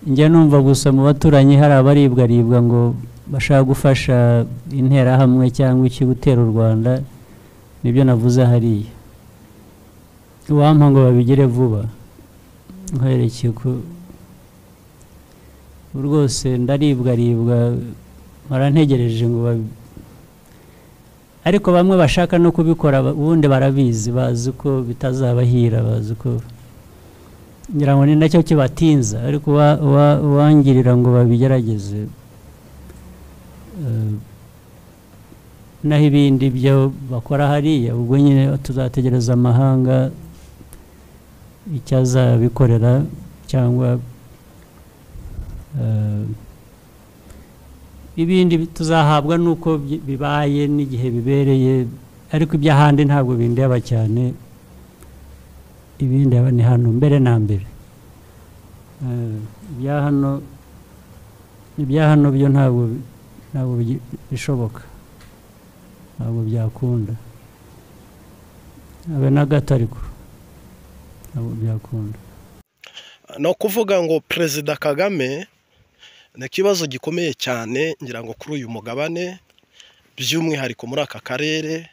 njya numva gusa mu baturanyi hari abaribwa ngo bashaka gufasha interahamwe cyangwa iki gutera u Rwanda, nibyo navuze hariya. Uwampa ngo babigire vuba nkwerekeye ko rwose ndaribwa barantegereje ngo ariko bamwe bashaka no kubikora ubundi barabizi, bazi ko bitazabahira, bazi ko ngira ngo ni nacyo kibatinza, ariko wangirira ngo babigerageze. Naho ibindi byo bakora hariya, ubwo nyine tuzategereza amahanga icyo azabikorera, cyangwa ibindi tuzahabwa nuko bibaye n'igihe bibereye, ariko iby'ahandi ntabwo bindeba cyane. Ibindi ni hano mbere na mbere, ibya hano byo ntabwo bishoboka, ntabwo byakunda abe na gato, ariko ntabwo byakunda. No kuvuga ngo Perezida Kagame ni ikibazo gikomeye cyane, ngira ngo kuri uyu mugabane, by'umwihariko muri aka karere,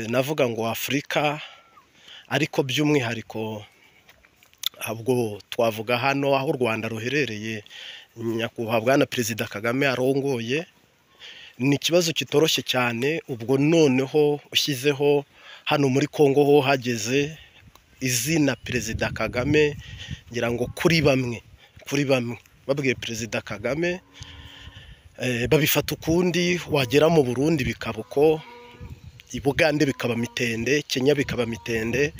navuga ngo Afurika, ariko by'umwihariko ahubwo twavuga hano aho u Rwanda ruherereye, nyakubahwa na Perezida Kagame arongoye. Ni ikibazo kitoroshye cyane, ubwo noneho ushyizeho hano muri Kongo ho hageze izina Perezida Kagame, ngira ngo kuri bamwe babwiye Perezida Kagame babifata ukundi, wagera mu Burundi bikaba uko, i Bugande bikaba mitende, Kenya bikaba mitende.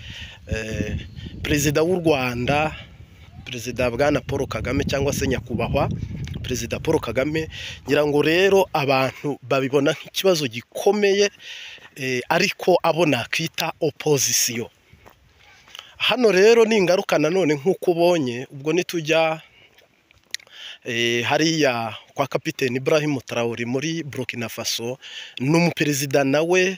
Perezida w'u Rwanda, Perezida Bwana Paul Kagame cyangwa se nyakubahwa Perezida Paul Kagame, ngira ngo rero abantu babibona nk'ikibazo gikomeye, ariko abona kwita opposition. Hano rero ni ingaruka nanone nk'uko ubonye, ubwo nitujya hariya kwa Kapiteni Ibrahim Traoré muri Burkina Faso, n'umuperezida nawe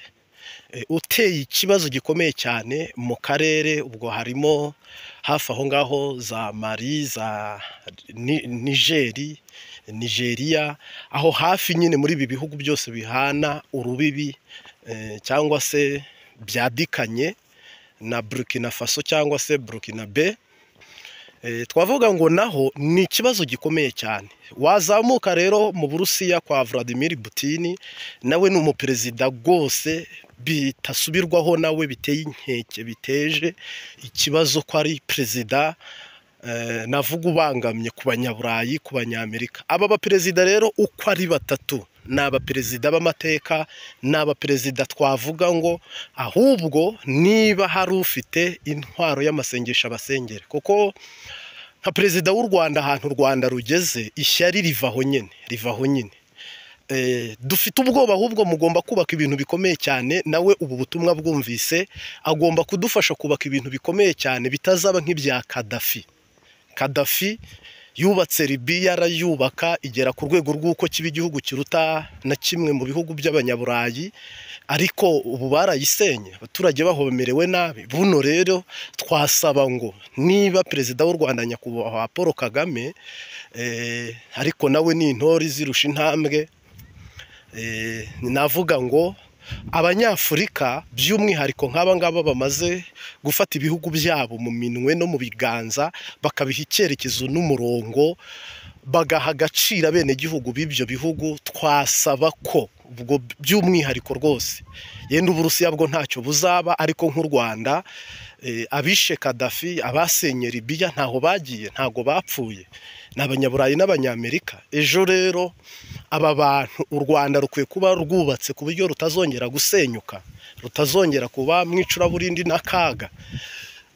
uteye ikibazo gikomeye cyane mu karere, ubwo harimo hafi aho ngaho za Mali, za Nigeria, aho hafi nyine muri ibi bihugu byose bihana urubibi cyangwa se byadikanye na Burkina Faso cyangwa se Burkinabe. Twavuga ngo naho ni ikibazo gikomeye cyane. Wazamuka rero mu Burusiya kwa Vladimir Putin, nawe ni umuperezida rwose bitasubirwaho, nawe biteye inkeke, biteje ikibazo ko ari perezida navuga ubangamye ku banyaburayi, ku banyamerika. Aba baperezida rero uko ari batatu ni abaperezida b'amateka, ni abaperezida twavuga ngo ahubwo niba hari ufite intwaro y'amasengesho abasengere, kuko nka perezida w'u Rwanda ahantu u Rwanda rugeze, ishyari rivaho nyine. Dufite ubwoba, ahubwo mugomba kubaka ibintu bikomeye cyane. Nawe ubu butumwa bwumvise, agomba kudufasha kubaka ibintu bikomeye cyane bitazaba nk'ibya Kadafi yubatse Libya, arayubaka igera ku rwego rw'uko kiba igihugu kiruta na kimwe mu bihugu by'abanyaburayi, ariko ubu barayisenye, abaturage bahomerewe nabi. Buno rero twasaba ngo niba perezida w'u Rwanda nyakubahwa Paul Kagame, ariko nawe ni intore zirusha intambwe, navuga ngo abanyafurika by'umwihariko nk'aba ngaba bamaze gufata ibihugu byabo mu minwe no mu biganza, bakabiha icyerekezo n'umurongo, bagaha agaciro bene gihugu b'ibyo bihugu, twasaba ko ubwo by'umwihariko rwose, yenda Uburusiya bwo ntacyo buzaba, ariko nk'u Rwanda abishe Kadafi, abasenye Libya ntaho bagiye, ntago bapfuye, n'abanyaburayi n'abanyamerika. Ejo rero aba bantu u Rwanda rukwiye kuba rwubatse ku buryo rutazongera gusenyuka, rutazongera kuba mwicuraburindi n'akaga.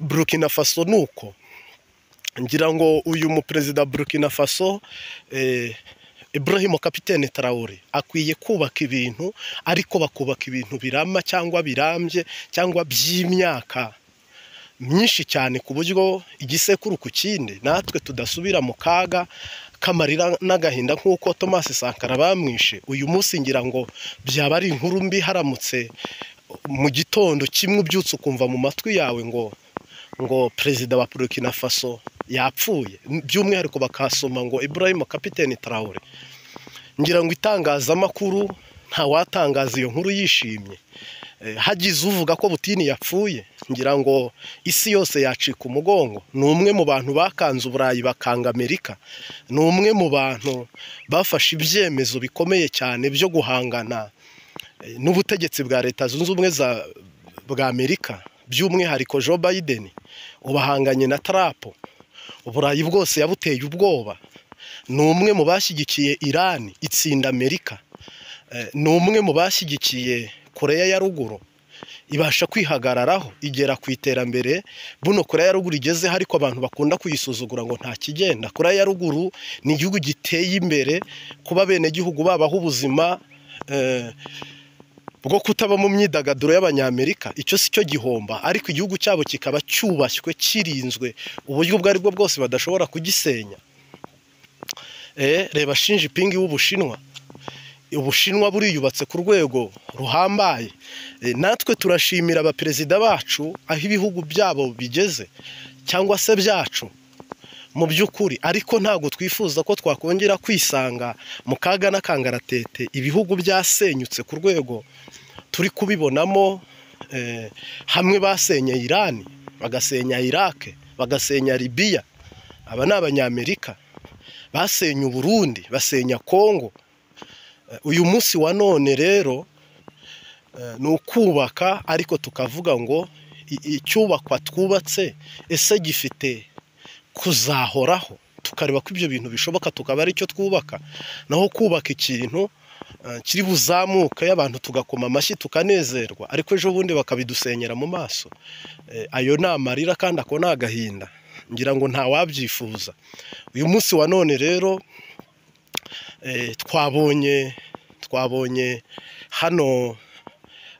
Burkina Faso nuko, ngira ngo uyu muperezida Burkina Faso Ibrahim Kapiteni Traoré akwiye kubaka ibintu, ariko bakubaka ibintu birama cyangwa birambye cyangwa by'imyaka myinshi cyane, ku buryo igisekuru ku kindi natwe tudasubira mu kaga kamarira n'agahinda nk'uko Thomas Sankara bamwishe. Uyu munsi ngira ngo byaba ari inkuru mbi haramutse mu gitondo kimwe ubyutse ukumva mu matwi yawe ngo perezida wa Burkina Faso yapfuye, by'umwihariko bakasoma ngo Ibrahim Kapiteni Traore. Ngira ngo itangazamakuru nta watangaza iyo nkuru yishimye. Hagize uvuga ko Putin yapfuye, ngira ngo isi yose yacika umugongo. Ni umwe mu bantu bakanze Uburayi bakanga Amerika, ni umwe mu bantu bafashe ibyemezo bikomeye cyane byo guhangana n'ubutegetsi bwa Leta Zunze Ubumwe bwa Amerika, by'umwihariko Joe Biden ubahanganye na Trump. Uburayi bwose yabuteye ubwoba. Ni umwe mu bashyigikiye Iran itsinda Amerika, ni umwe mu bashyigikiye Korea ya ruguru ibasha kwihagararaho igera ku iterambere. Buno Korea ya ruguru igeze, ariko abantu bakunda kuyisuzugura ngo nta kigenda. Korea ya ruguru ni igihugu giteye imbere, kuba bene gihugu babaho ubuzima bwo kutaba mu myidagaduro y'abanyamerika, icyo si cyo gihomba, ariko igihugu cyabo kikaba cyubashywe, kirinzwe, uburyo ubwo aribwo bwose badashobora kugisenya. Reba Xi Jinping w'Ubushinwa, Ubushinwa buriyubatse ku rwego ruhambaye. Natwe turashimira abaperezida bacu aho ibihugu byabo bigeze, cyangwa se byacu mu by'ukuri, ariko ntabwo twifuza ko twakongera kwisanga mu kaga n'akangaratete ibihugu byasenyutse ku rwego turi kubibonamo. Hamwe basenye Iran, bagasenya Iraq, bagasenya Libya, aba ni abanyamerika. Basenya Burundi, basenya Kongo. Uyu munsi wa none rero ni ukubaka, ariko tukavuga ngo icyubakwa twubatse ese gifite kuzahoraho, tukareba ko ibyo bintu bishoboka tukaba ari cyo twubaka, naho kubaka ikintu kiri buzamuka y'abantu tugakoma amashyi tukanezerwa, ariko ejo bundi bakabidusenyera mu maso. Ayo ni amarira kandi ako ni agahinda, ngira ngo nta wabyifuza. Uyu munsi wa none rero twabonye hano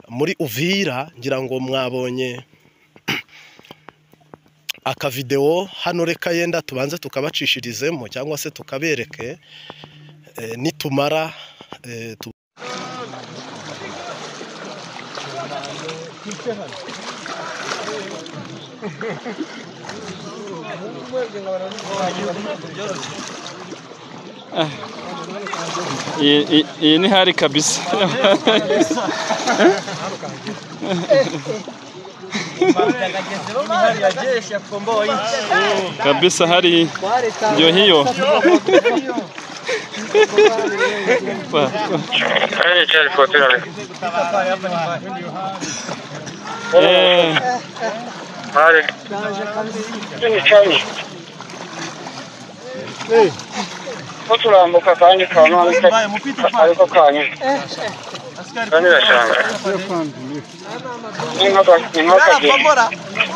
muri Uvira, ngira ngo mwabonye akavideo hano. Reka yenda tubanze tukabacishirizemo cyangwa se tukabereke nitumara iyi ni hari kabisa. Kabisa hari ndio hiyo. Turambuka kandi kana ariko kanye kandi rashanga inka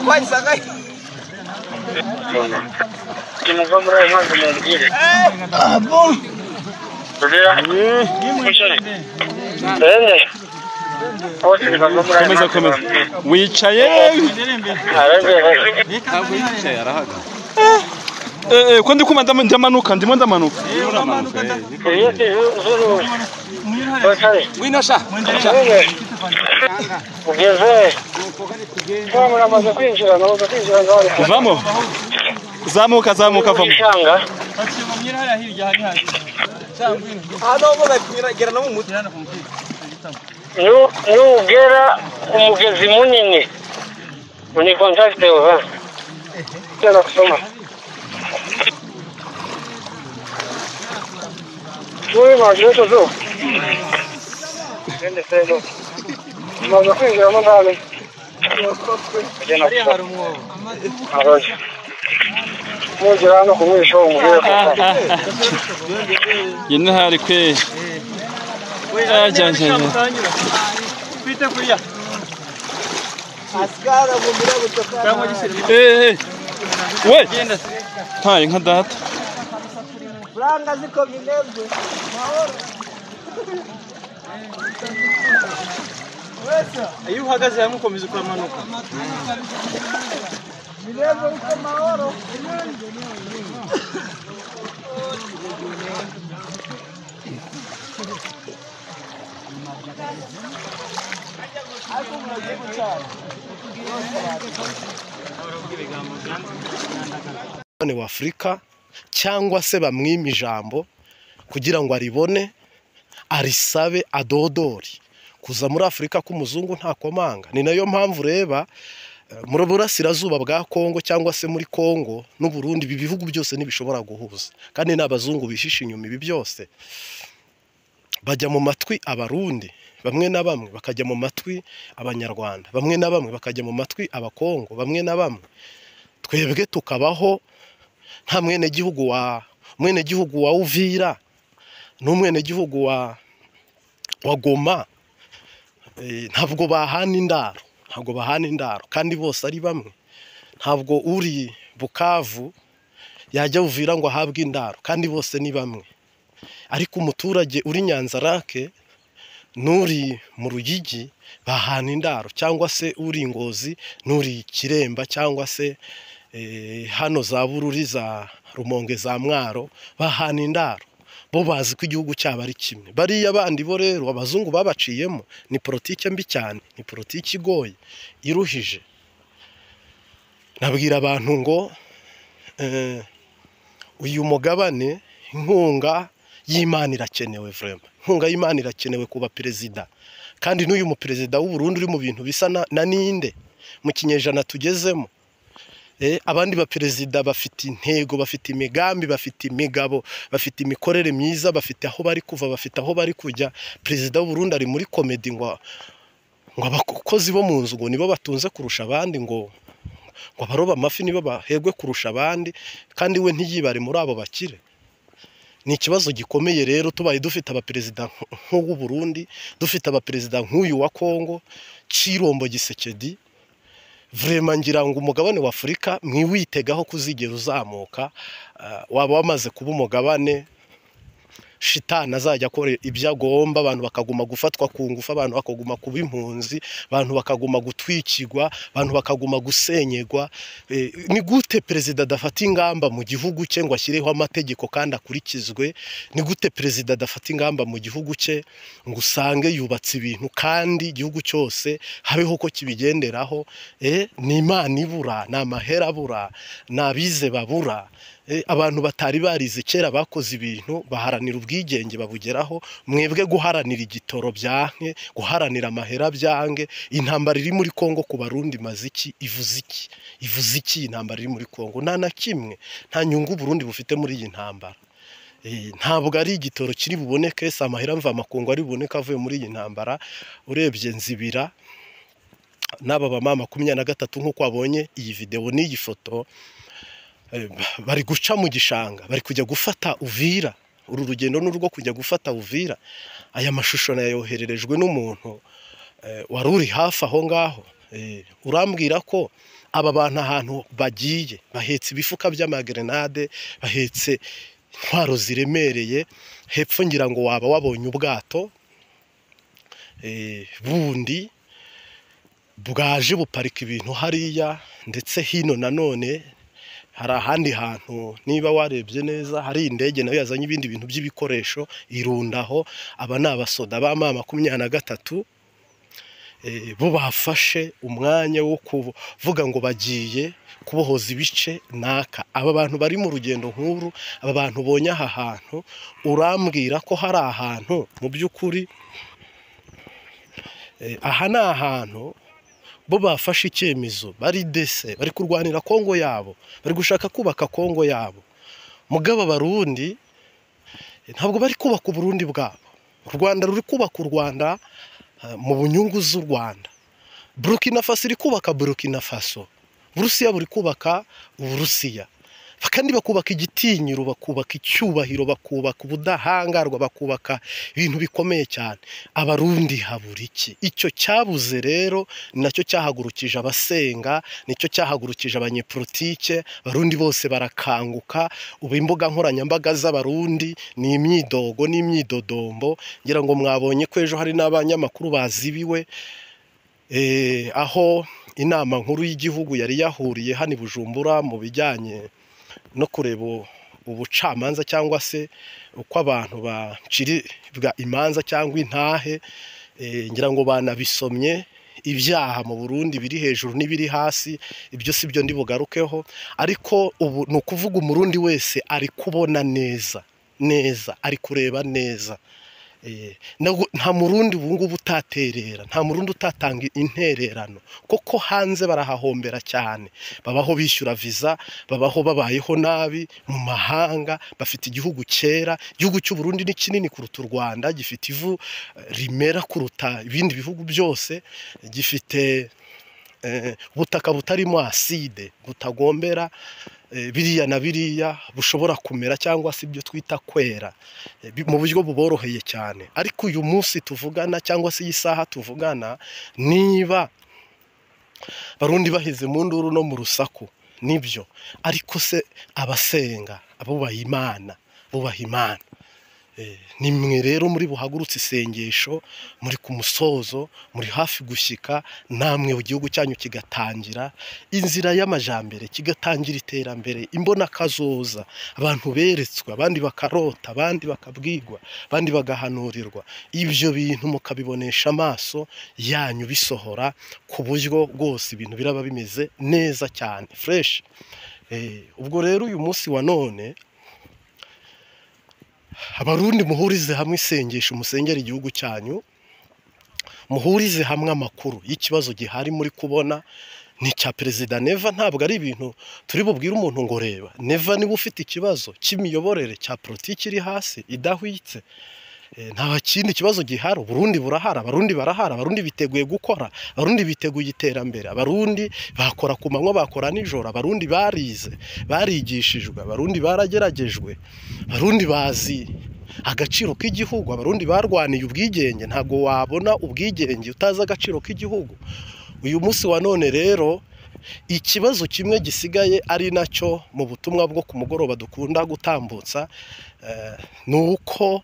wayisaga kimuva muri ayo mazi mubwire bon komeza wicaye arahaga. Ko ndi kuma ndamanuka, ndimo ndamanuka. Winosha ugeze kwa amaze kwinjira no kwinjira ngaho vamo zamuka vamo shanga bakimumyira hariya hirya hari cyangwa hano ngo bakira no mu mutwe ugera umugezi munini uni contacte wa cyana kusoma Uy, magneto zo. Gende selo. Maza kwinjira mo ndani. Ari hari umwobo. Araje. Mujira no kumwisha umugere ko. Yene hari kwe. Janje. Pite kuriya. Askara gumbira gutoka. Kamo gisire. We. Tayi nka data. Franga ziko minebwe. Mahoro. Wesa. Iyo uhagaze hamwe ukomeza ukamanuka. Minebwe uko mahoro. Ako muragiye gucara. mugabane wa Afurika cyangwa se bamwima ijambo kugira ngo aribone arisabe adodori kuza muri Afurika k'umuzungu nta komanga. Ni nayo mpamvu reba muri burasirazuba bwa Kongo cyangwa se muri Kongo n'u Burundi ibi bihugu byose ntibishobora guhuza, kandi n'abazungu bishisha inyuma ibi byose bajya mu matwi abarundi bamwe na bamwe, bakajya mu matwi abanyarwanda bamwe na bamwe, bakajya mu matwi abakongo bamwe na bamwe. Twebwe tukabaho nta mwenegihugu wa Uvira n'umwenegihugu wa Goma, ntabwo bahana indaro, kandi bose ari bamwe. Ntabwo uri Bukavu yajya Uvira ngo ahabwe indaro, kandi bose ni bamwe. Ariko umuturage uri Nyanzarake n'uri mu Ruyigi bahana indaro, cyangwa se uri Ngozi n'uri Kiremba cyangwa se hano za Bururi za Rumonge za Mwaro bahana indaro. Bo bazi ko igihugu cyabo ari kimwe. Bariya bandi bo rero abazungu babaciyemo ni politike mbi cyane, ni politike igoye iruhije. Nabwira abantu ngo uyu mugabane inkunga y'Imana irakenewe vraiment. Inkunga y'Imana irakenewe kuba perezida, kandi n'uyu mu perezida w'u Burundi uri mu bintu bisa na ninde mu kinyejana tugezemo. Abandi ba perezida bafite intego, bafite imigambi, bafite imigabo, bafite imikorere myiza, bafite aho bari kuva, bafite aho bari kujya. Perezida w'u Burundi ari muri comedy ngo abakozi bo mu nzu ngo nibo batunze kurusha abandi, ngo abaroba amafi nibo bahegwe kurusha abandi, kandi we ntiyibare muri abo bakire. Ni ikibazo gikomeye rero tubaye dufite abaperezida nk'uw'u Burundi, dufite abaperezida nk'uyu wa Kongo Chirombo Gisekedi. Vraiment ngira ngo umugabane wa Afurika mwiwitegaho kuzigera uzamuka, waba wamaze kuba umugabane shitani azajya akora ibyo agomba, abantu bakaguma gufatwa ku ngufu, abantu bakaguma kuba impunzi, abantu bakaguma gutwikirwa, abantu bakaguma gusenyegwa. Ni gute perezida adafata ingamba mu gihugu cye ngo ashyireho amategeko kandi akurikizwe? Ni gute perezida adafata ingamba mu gihugu cye ngo usange yubatse ibintu kandi igihugu cyose habeho ko kibigenderaho? Ni Imana ibura, ni amahera abura, ni abize babura. Abantu batari barize kera bakoze ibintu baharanira ubwigenge babugeraho. Mwebwe guharanira igitoro byanke, guharanira amahera byange. Intambara iri muri Kongo ku Barundi maziki ivuze iki? Intambara iri muri Kongo nta na kimwe, nta nyungu Burundi bufite muri iyi ntambara. Ntabwo ari igitoro kiri buboneke, se amahera mva makungu ari buboneka avuye muri iyi ntambara. Urebye Nzibira n'aba bamama 23 nk'uko wabonye iyi video n'iyi foto, bari guca mu gishanga, bari kujya gufata Uvira. Uru rugendo n'urwo kujya gufata Uvira. Aya mashusho nayohererejwe n'umuntu wari uri hafi aho ngaho. Urambwira ko aba bantu ahantu bagiye bahetse ibifuka by'amagrenade, bahetse intwaro ziremereye. Hepfo ngira ngo waba wabonye ubwato bundi bwaje buparika ibintu hariya, ndetse hino nanone hari ahandi hantu niba warebye neza hari indege nayo yazanye ibindi bintu by'ibikoresho irundaho. Aba ni abasoda ba mama 23 bo bafashe umwanya wo kuvuga ngo bagiye kubohoza ibice naka. Aba bantu bari mu rugendo nkuru, aba bantu bonye aha hantu, urambwira ko hari ahantu mu by'ukuri aha ni ahantu bo bafashe icyemezo, bari dese, bari kurwanira Kongo yabo, bari gushaka kubaka Kongo yabo. Mugabo Abarundi ntabwo bari kubaka Burundi bwabo. U Rwanda ruri kubaka u Rwanda mu bunyungu z'u Rwanda. Burkina Faso iri kubaka Burkina Faso, Burusiya buri kubaka Uburusiya, kandi bakubaka igitinyiro, bakubaka icyubahiro, bakubaka ubudahangarwa, bakubaka ibintu bikomeye cyane. Abarundi habura iki? Icyo cyabuze rero nacyo cyahagurukije abasenga, nicyo cyahagurukije abanyepolitike. Abarundi bose barakanguka. Ubu imbuga nkoranyambaga z'Abarundi ni imyidogo n'imyidodombo. Ngira ngo mwabonye ko ejo hari n'abanyamakuru bazibiwe aho inama nkuru y'igihugu yari yahuriye hano i Bujumbura mu bijyanye no kureba ubucamanza cyangwa se uko abantu baciribwa imanza cyangwa intahe. Ngira ngo banabisomye ibyaha mu Burundi biri hejuru n'ibiri hasi, ibyo si byo ndi bugarukeho, ariko ubu ni ukuvuga umurundi wese ari kubona neza ari kureba neza. Nta murundi ubu ngubu utaterera, nta murundi utatanga intererano, kuko hanze barahahombera cyane, babaho bishyura viza, babaho babayeho nabi mu mahanga, bafite igihugu cyera. Igihugu cy'u Burundi ni kinini kuruta u Rwanda, gifite ivu rimera kuruta ibindi bihugu byose, gifite ubutaka butarimo aside, butagombera biriya na biriya, bushobora kumera cyangwa se ibyo twita kwera mu buryo buboroheye cyane. Ariko uyu munsi tuvugana cyangwa se iyi saha tuvugana, niba Barundi bahize mu nduru no mu rusaku nibyo, ariko se abasenga, abubaha Imana, bubaha Imana, nimwe rero muri buhagurutse isengesho, muri ku musozo, muri hafi gushyika, namwe igihugu cyanyu kigatangira inzira y'amajambere, kigatangira iterambere, imbona kazoza, abantu beretswe, abandi bakarota, abandi bakabwirwa, abandi bagahanurirwa, ibyo bintu mukabibonesha amaso yanyu bisohora ku buryo bwose ibintu biraba bimeze neza cyane fresh. Ubwo rero uyu munsi wa none Abarundi muhurize hamwe isengesho, musengera igihugu cyanyu, muhurize hamwe amakuru y'ikibazo gihari muri kubona ni cya Perezida Neva. Ntabwo ari ibintu turi bubwire umuntu ngo reba Neva, niba ufite ikibazo cy'imiyoborere, cya politiki iri hasi idahwitse, nta kindi kibazo gihari. Burundi burahara, Abarundi barahara, Abarundi biteguye gukora, Abarundi biteguye iterambere, Abarundi bakora ku manywa, bakora nijoro, Abarundi barize, barigishijwe, Abarundi barageragejwe, Abarundi bazi agaciro k'igihugu, Abarundi barwaniye ubwigenge. Ntago wabona ubwigenge utazi agaciro k'igihugu. Uyu munsi wa none rero ikibazo kimwe gisigaye ari nacyo mu butumwa bwo ku mugoroba dukunda gutambutsa, ni uko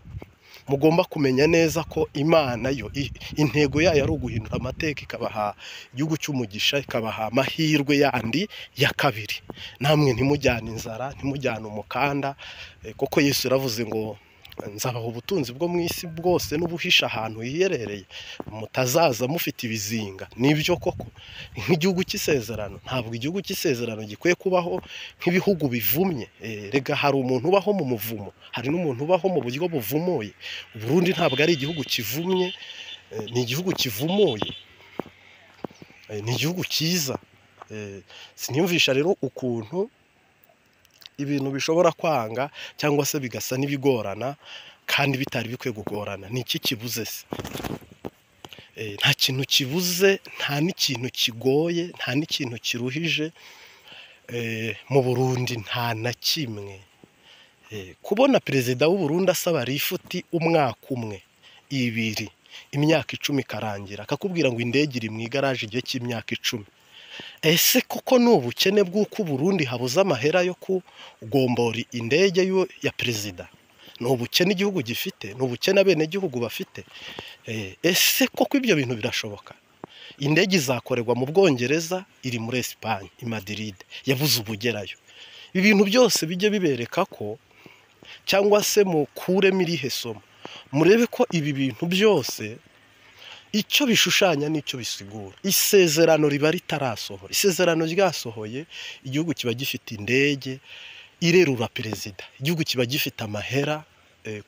mugomba kumenya neza ko Imana yo intego yayo ari uguhindura amateka, ikabaha igihugu cy'umugisha, ikabaha amahirwe yandi ya kabiri. Namwe ntimujyane inzara, ntimujyane umukanda, kuko Yesu yaravuze ngo nzabaha ubutunzi bwo mu isi bwose n'ubuhisha ahantu hiherereye, mutazaza mufite ibizinga. Nibyo koko nk'igihugu cy'isezerano, ntabwo igihugu cy'isezerano gikwiye kubaho nk'ibihugu bivumye. Rega hari umuntu ubaho mu muvumo, hari n'umuntu ubaho mu buryo buvumuye. Burundi ntabwo ari igihugu kivumye, ni igihugu kivumuye, ni igihugu cyiza. Siniyumvisha rero ukuntu ibintu bishobora kwanga cyangwa se bigasa n'ibigorana kandi bitari bikwiye kugorana. Ni iki kibuze se? Nta kintu kibuze, nta n'ikintu kigoye, nta n'ikintu kiruhije mu Burundi, nta na kimwe. Kubona Perezida w'u Burundi asaba rifuti umwaka umwe, ibiri, imyaka 10 ikarangira, akakubwira ngo indege iri mu igaraje igihe cy'imyaka 10. Ese koko ni ubukene bw'uko Burundi habuze amahera yo kugombora indege ya Perezida? Ni ubukene igihugu gifite? Ni ubukene abenegihugu bafite? Ese koko ibyo bintu birashoboka? Indege izakorerwa mu Bwongereza, iri muri Espagne, i Madrid, yabuze ubugerayo. Ibi bintu byose bijye bibereka ko, cyangwa se mukuremo irihe somo, murebe ko ibi bintu byose icyo bishushanya n'icyo bisigura. Isezerano riba ritarasohora. Isezerano ryasohoye, igihugu kiba gifite indege irerura Perezida, igihugu kiba gifite amahera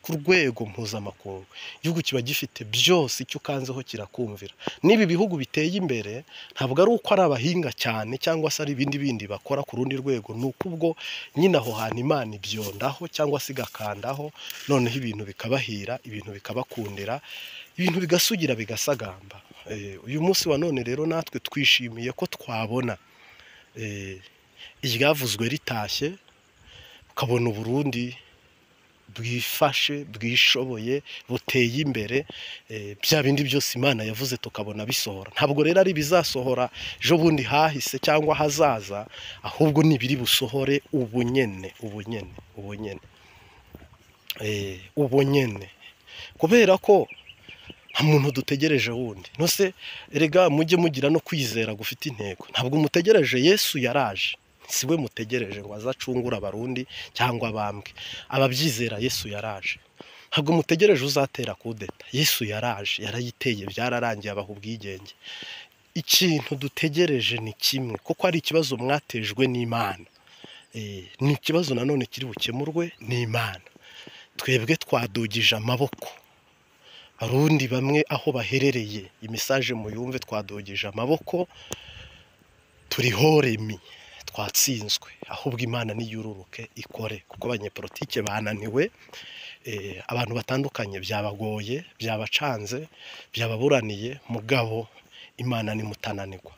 ku rwego mpuzamakungu, igihugu kiba gifite byose, icyo ukanzeho kirakumvira. N'ibi bihugu biteye imbere ntabwo ari uko ari abahinga cyane cyangwa se ari ibindi bakora ku rundi rwego, ni uko ubwo nyine aho hantu Imana ibyondaho cyangwa se igakandaho, noneho ibintu bikabahira, ibintu bikabakundira, ibintu bigasugira bigasagamba. Uyu munsi wa none rero natwe twishimiye ko twabona iryavuzwe ritashye, ukabona Burundi bwifashe, bwishoboye, buteye imbere, bya bindi byose Imana yavuze tukabona bisohora. Ntabwo rero ari bizasohora ejo bundi hahise cyangwa hazaza, ahubwo nibiri busohore ubunyene, kubera ko nta muntu dutegereje wundi. Nose erega mujye mugira no kwizera gufite intego. Ntabwo mutegereje Yesu yaraje, siwe mutegereje ngo azacungura Abarundi cyangwa abambwe. Ababyizera Yesu yaraje. Ntabwo mutegereje uzatera kudeta. Yesu yaraje, yarayiteye, byararangiye, abaha ubwigenge. ikintu dutegereje ni kimwe kuko ari ikibazo mwatejwe n'Imana. Ni ikibazo nanone kiri bukemurwe n'Imana. Twebwe twadugije amaboko, arundi bamwe aho baherereye imisaje muyumve, twadugije amaboko, turihoremi, twatsinzwe, ahubwo Imana niyururuke ikore kuko abanyepolitike bananiwe. Abantu batandukanye byabagoye, byabacanze, byababuraniye, mugabo Imana ni mutananirwa.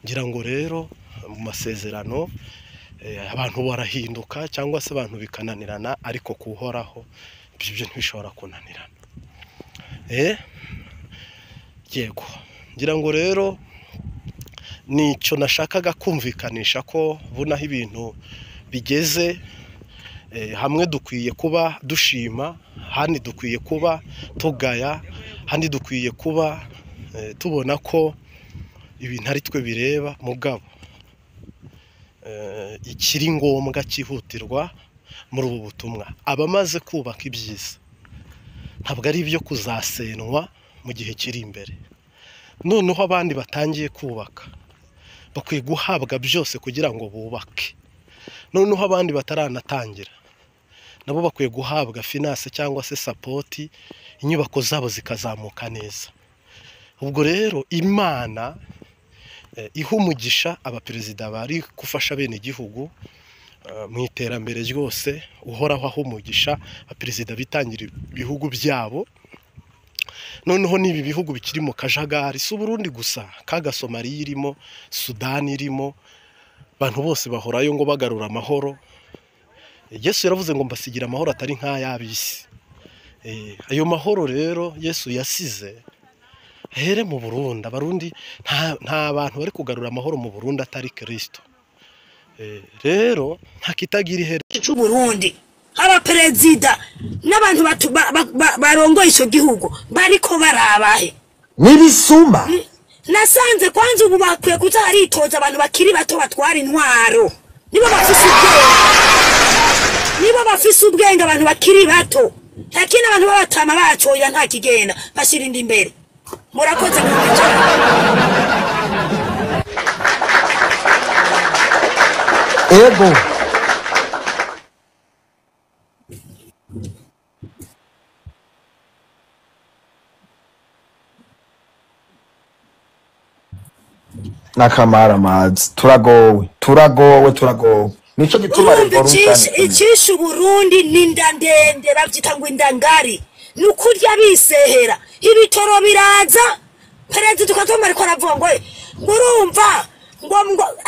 Ngira ngo rero mu masezerano abantu barahinduka cyangwa se abantu bikananirana, ariko kuhoraho ibyo ntibishobora kunanirana. Yego, ngira ngo rero nicyo nashakaga kumvikanisha ko bunaho ibintu bigeze, hamwe dukwiye kuba dushima, handi dukwiye kuba tugaya, handi dukwiye kuba tubona ko ibintu ari twe bireba, mugabo ikiri ngombwa cyihutirwa muri ubu butumwa, abamaze kubaka ibyiza ntabwo ari ibyo kuzasenwa mu gihe kiri imbere. Noneho abandi batangiye kubaka bakwiye guhabwa byose kugira ngo bubake. Noneho abandi bataranatangira nabo bakwiye guhabwa finance cyangwa se support, inyubako zabo zikazamuka neza. Ubwo rero Imana iha umugisha abaperezida bari gufasha bene igihugu mu iterambere ryose, uhoraho aho umugisha abaperezida bitangira ibihugu byabo. Noneho nibi bihugu bikiri mu kajagari, si Burundi gusa, kaga Somalia irimo, Sudani irimo, abantu bose bahorayo ngo bagarura amahoro. Yesu yaravuze ngo mbasigira amahoro atari nk'ay'abisi. Ayo mahoro rero Yesu yasize here mu Burundi. Abarundi nta bantu bari kugarura amahoro mu Burundi atari Kristo. Rero ntakitagira ihere cy'u Burundi, aba perezida n'abantu barongoye icyo gihugu bariko barabahe nibisuma. Nasanze kwanza ubu bakwiye kuza haritoza abantu bakiri bato batwara intwaro, nibo bafise ubwenge, abantu bakiri bato, lakini abantu babatama bacoya nta kigenda bashirinda imbere. Murakoze ego nakamara amazi. Turagowe nico gituma icisha Burundi ninda ndende, bavyita ngo indangari, nukurya bisehera, ibitoro biraza, perezida ukatoma ariko aravuga ngo murumva ngo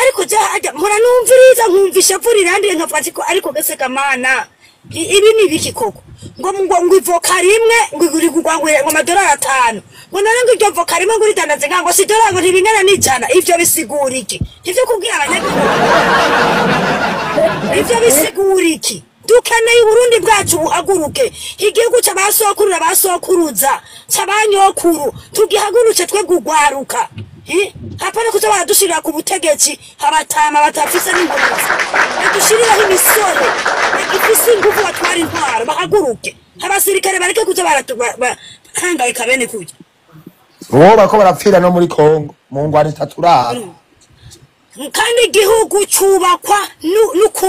ariko je mpora numviriza nkumvisha vurirandire nkavuga ariko gese kamana ibi ni biki koko, ngo ivoka rimwe ngo igurigurwa ngo $5 ngo none ngo iryo voka rimwe ngo ritandaze ngo si $1 ngo ntibingana n'ijana. Ivyo bisigura iki? Ivyo kubwira abanyagihugu ivyo bisigura iki? Dukeneye Burundi bwacu buhaguruke, igihugu cy'abasokurura basokuruza cy'abanyokuru tugihaguruke twe gugwaruka. Hapana kuza baradushirira ku butegetsi abatama batafise n'ingufu, badushiriraho imisoro ifise ingufu batwara intwaro. Bahaguruke, abasirikare bareke kuza barahangaye kabene kujya woba ko barapfira no muri Kongo mu ngwara itaturara. Kandi igihugu cyubakwa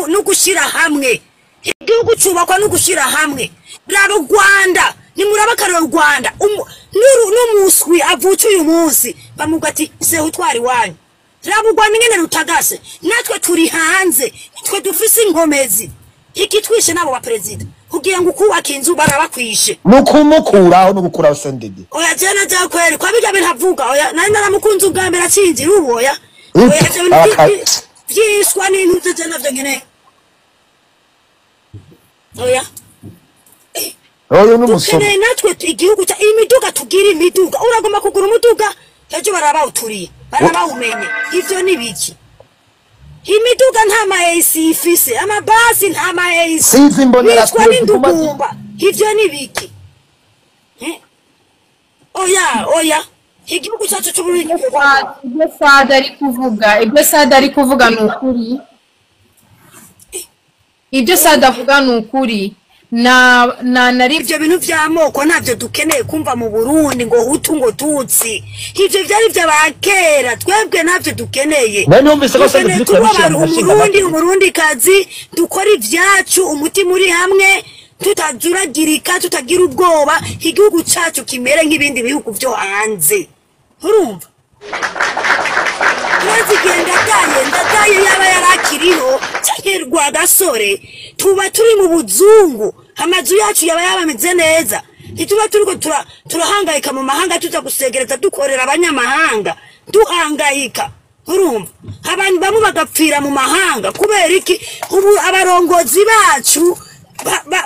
no gushira hamwe, igihugu cyubakwa no gushira hamwe. Bravo Rwanda, ni murabakara Rwanda n'umuswi avuca uyu munsi bamuga ati se utwari wanyu. Bravo Rwanda ngene rutagase, natwe turi hanze, twe dufise inkomezi. Ikitwishe nabo ba president kugira ngo ukubaka inzu barabakwishe mukumukuraho no gukuraho sondede. Oya jana ja kweli kwa bijya bintavuga, oya nari naramukunze ubwambere acinzi ruboya. Vyishwa n'intu je navyo ngene. Oya n'umusoro natwe igihugu cya imiduga tugira imiduga, uragomba kugura umuduga ejo barabawuturiye barabawumenye. Ivyo ni biki? Imiduga nta ma AC ifise, amabasi nta ma AC, sizi mbonera twindugumba. Ivyo ni biki? Oya igihugu cyacu cy'Uburundi ibyo Sada ari kuvuga n'ukuri. Ibyo Sada avuga n'ukuri. nari ivyo bintu vy'amoko navyo dukeneye kumva mu Burundi ngo hutu ngo tutsi ivyo vyari vy'abakera twebwe navyo dukeneye umurundi kazi dukora ivyacu umutima uri hamwe tutazuragirika tutagira ubwoba igihugu cacu kimere nk'ibindi bihugu vyo hanze urumva Nazigenda ndataye yaba yarakiriho cyangwa gasore tuba turi mu buzungu amazu yacu yaba yabameze neza ntituba turiko turahangayika mu mahanga tutagusegereza dukorera abanyamahanga duhangayika urumva abantu bamwe bagapfira mu mahanga kubera iki ubu abarongozi bacu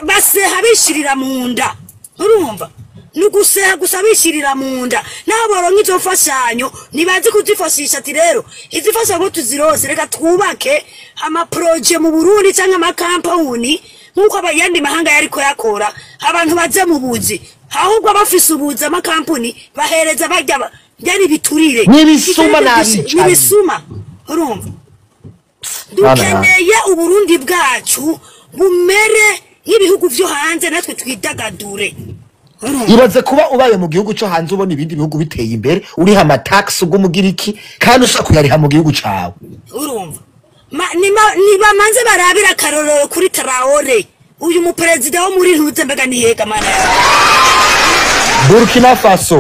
baseha bishirira mu nda urumva nuguseha gusa bishirira mu nda naho boronka izo fashanyo nibazi kuzifashisha ati rero izifasha ngo tuzirose reka twubake ama projet mu Burundi cyangwa amakampani nkuko abayandi mahanga yariko yakora abantu baze mu buzi ahubwo bafise ubuzi amakampani bahereza bajya byari biturire n'ibisuma urumva dukeneye uburundi bwacu bumere nk'ibihugu vyo hanze natwe twidagadure ibaze kuba ubaye mu gihugu cyo hanze ubona ibindi bihugu biteye imbere uriha amatax ubwo mugiriki kandi ushaka kuyariha mu gihugu cawe urumva niba manze barabira karorero kuri Traore uyu mu president wo muri Ruzembega ni yega mana Burkina Faso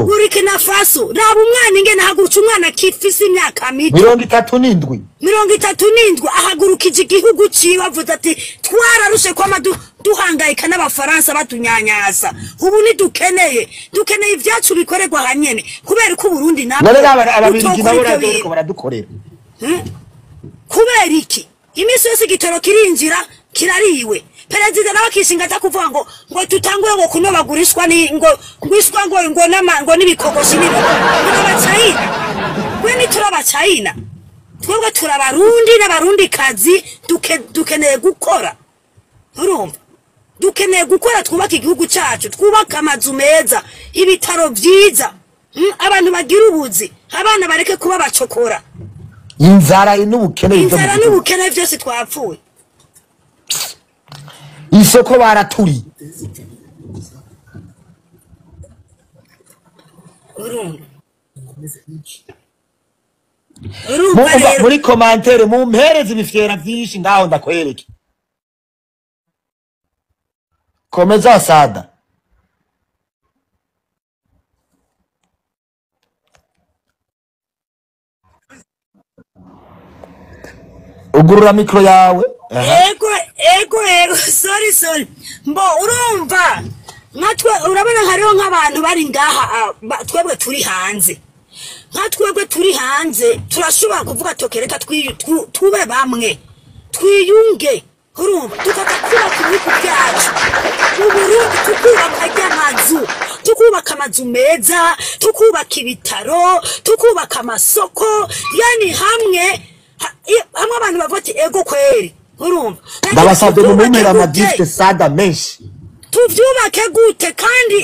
raba umwana ingene haguruka umwana kifise imyaka mito 37 ahagurukije igihugu ciwe avuze ati twararushe kwa duhangayika n'abafaransa batunyanyaza ubu ni dukeneye ivyacu bikorerwa hanyene kubera ko Burundi nabo ababirigi nabo bariko baradukorera kubera iki imisi yose igitoro kirinjira kirariwe perezida nawe kishinga kuvuga ngo tutangure ngo kunobagurishwa ni ngo n'ibikogoshi n'abacayina we turabacayina twebwe turabarundi n'abarundi kazi dukeneye gukora urumva dukeneye gukora twubaka igihugu cyacu twubaka amazu meza ibitaro byiza abantu bagira ubuzi abana bareke kuba bacokora inzara n'ubukene byose twapfuye isoko baraturi muri commentaire mumpereze ibifyera byinshi ngaho ndakwereke komeza Sada ugurura mikro yawe ego sorry mbo urumva natwe urabona hariho nk'abantu bari ngaha twebwe turi hanze twebwe turi hanze turashobora kuvuga tokereka tube bamwe twiyunge urumva tukakura ku bihugu byacu mu Burundi tukubaka amazu meza tukubaka ibitaro tukubaka amasoko yani hamwe abantu bavuga ati ego kweri urumva ndabasabye mu mumera amadiste Sada menshi tuvyubake gute kandi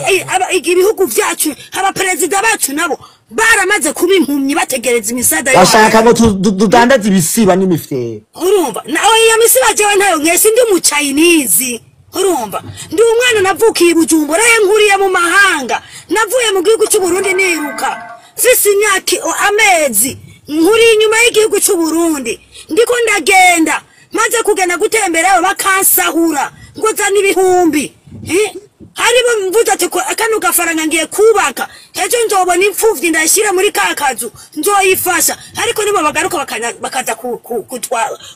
ibihugu vyacu aba president bacu nabo baramaze kuba impumyi bategereza imisada bashaka ngo dudandaze ibisiba n'imifyera urumva naho iyo misiba jewe ntayo nkese ndi mu Chinese urumva ndi umwana navukiye Bujumbura nkuriye mu mahanga navuye mu gihugu cy'u Burundi niruka mfise imyaka amezi nkuri inyuma y'igihugu cy'u Burundi ndiko ndagenda maze kugenda gutembera bakansahura ngo zana ibihumbi haribo mvuga ati akanu gafaranga ngiye kubaka ejo nzobona impfuvyi ndashira muri kakazu nzoyifasha ariko nibo bagaruka bakaza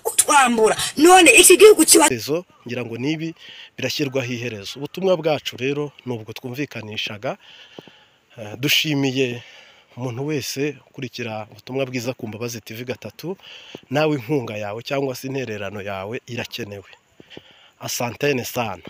kutwambura none iki gihugu kibazo ngira ngo nibi birashyirwaho iherezo ubutumwa bwacu rero nubwo twumvikanishaga dushimiye umuntu wese ukurikira ubutumwa bwiza ku Mbabazi TV 3 nawe inkunga yawe cyangwa se intererano yawe irakenewe asantene sana.